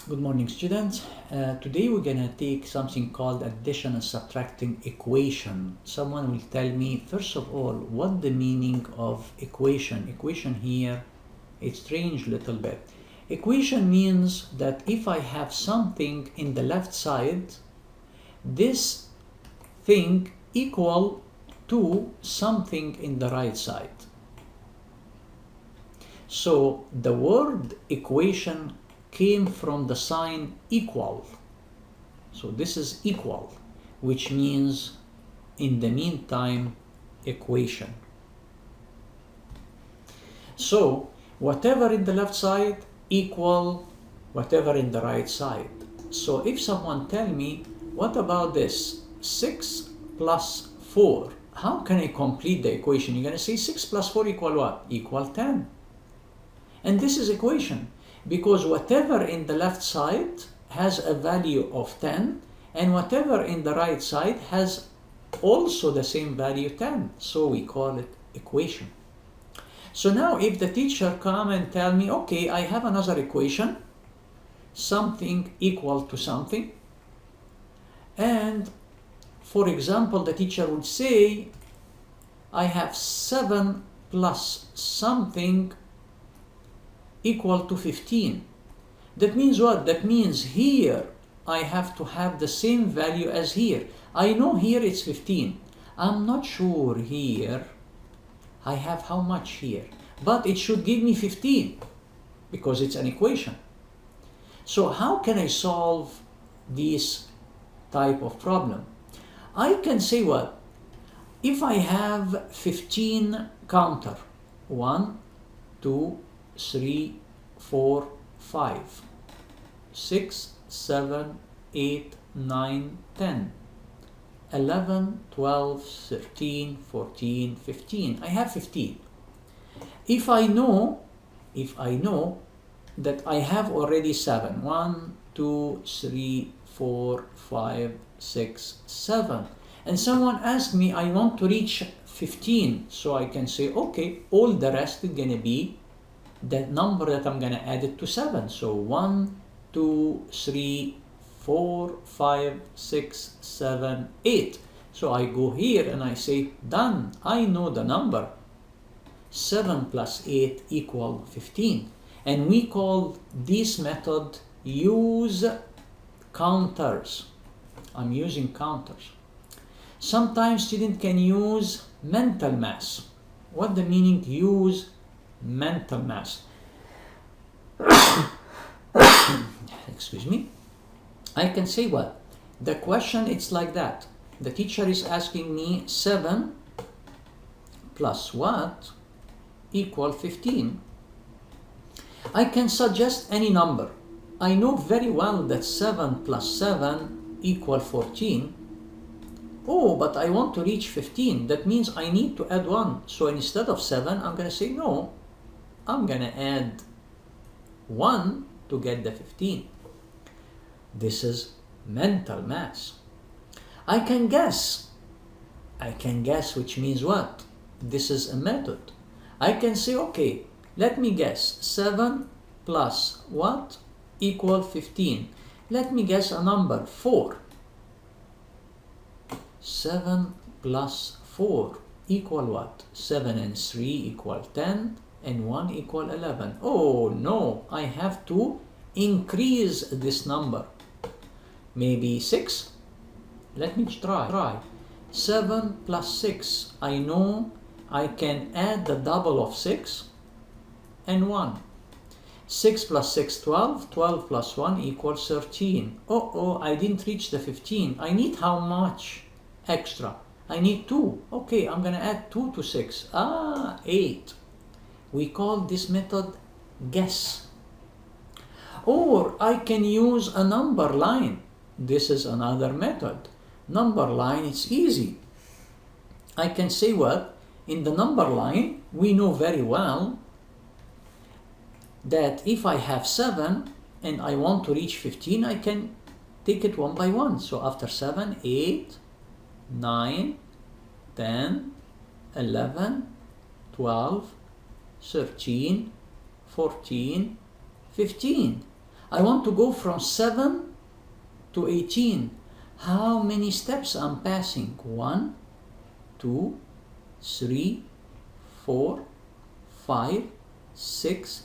Good morning, students. Today we're going to take something called addition and subtracting equation. Someone will tell me, first of all, what the meaning of equation. Equation here, it's strange little bit. Equation means that if I have something in the left side, this thing equal to something in the right side. So the word equation came from the sign equal. So this is equal, which means in the meantime equation. So whatever in the left side equal whatever in the right side. So if someone tell me, what about this 6 plus 4? How can I complete the equation? You're going to say 6 plus 4 equal what? Equal 10. And this is equation, because whatever in the left side has a value of 10 and whatever in the right side has also the same value 10. So we call it equation. So now if the teacher come and tell me, okay, I have another equation, something equal to something, and for example the teacher would say I have 7 plus something equal to 15. That means what? That means here I have to have the same value as here. I know here it's 15. I'm not sure here I have how much here, but it should give me 15 because it's an equation. So how can I solve this type of problem? I can say what? If I have 15 counter, 1, 2, 3, 4, 5, 6, 7, 8, 9, 10, 11, 12, 13, 14, 15. I have 15. If I know that I have already 7, 1, 2, 3, 4, 5, 6, 7, and someone asked me, I want to reach 15, so I can say, okay, all the rest is going to be the number that I'm going to add it to 7. So 1, 2, 3, 4, 5, 6, 7, 8. So I go here and I say, done. I know the number. 7 plus 8 equal 15. And we call this method use counters. I'm using counters. Sometimes student can use mental math. What the meaning use mental math? Excuse me. I can say what? The question it's like that. The teacher is asking me 7 plus what equal 15. I can suggest any number. I know very well that 7 plus 7 equal 14. Oh, but I want to reach 15. That means I need to add 1. So instead of 7, I'm going to say no. I'm going to add 1 to get the 15. This is mental math. I can guess. Which means what? This is a method. I can say, okay, let me guess. 7 plus what equal 15? Let me guess a number, 4. 7 plus 4 equal what? 7 and 3 equal 10 and 1 equal 11. Oh no, I have to increase this number. Maybe 6. Let me try. 7 plus 6. I know I can add the double of 6 and 1. 6 plus 6, 12. 12 plus 1 equals 13. Oh, I didn't reach the 15. I need how much extra? I need 2. Okay, I'm going to add 2 to 6. 8. We call this method guess. Or I can use a number line. This is another method. Number line, it's easy. I can say what? In the number line, we know very well that if I have 7 and I want to reach 15, I can take it one by one. So after 7, 8, 9, 10, 11, 12, 13, 14, 15. I want to go from 7 to 18. How many steps I'm passing? 1, 2, 3, 4, 5, 6,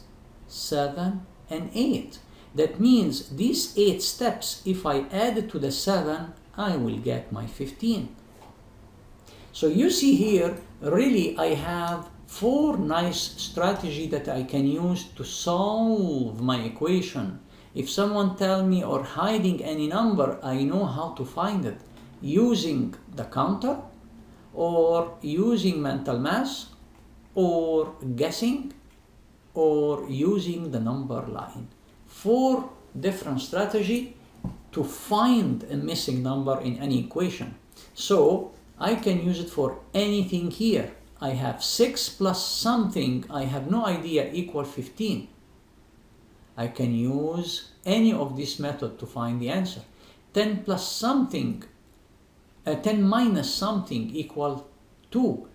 7, and 8. That means these 8 steps, if I add it to the 7, I will get my 15. So you see here, really I have 4 nice strategies that I can use to solve my equation. If someone tell me or hiding any number, I know how to find it using the counter, or using mental math, or guessing, or using the number line. 4 different strategies to find a missing number in any equation. So I can use it for anything here. I have 6 plus something, I have no idea, equal 15. I can use any of this method to find the answer. 10 plus something, 10 minus something equal 2.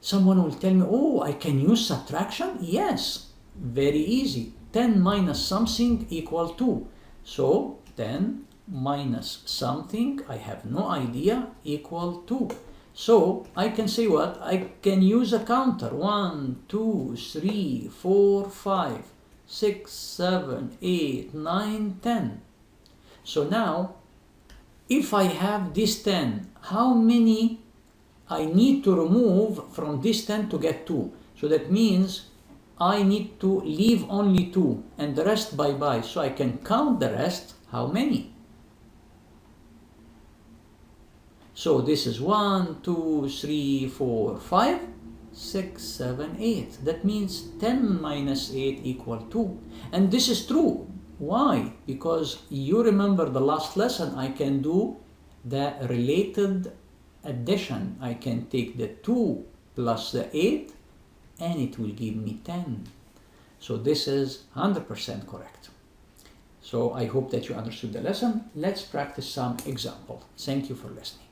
Someone will tell me, oh, I can use subtraction? Yes, very easy. 10 minus something equal 2. So 10 minus something, I have no idea, equal 2. So I can say what? I can use a counter. 1, 2, 3, 4, 5, 6, 7, 8, 9, 10. So now, if I have this 10, how many I need to remove from this 10 to get 2? So that means I need to leave only 2 and the rest bye-bye. So I can count the rest. How many? So this is 1, 2, 3, 4, 5, 6, 7, 8. That means 10 minus 8 equal 2. And this is true. Why? Because you remember the last lesson, I can do the related addition. I can take the 2 plus the 8 and it will give me 10. So this is 100% correct. So I hope that you understood the lesson. Let's practice some example. Thank you for listening.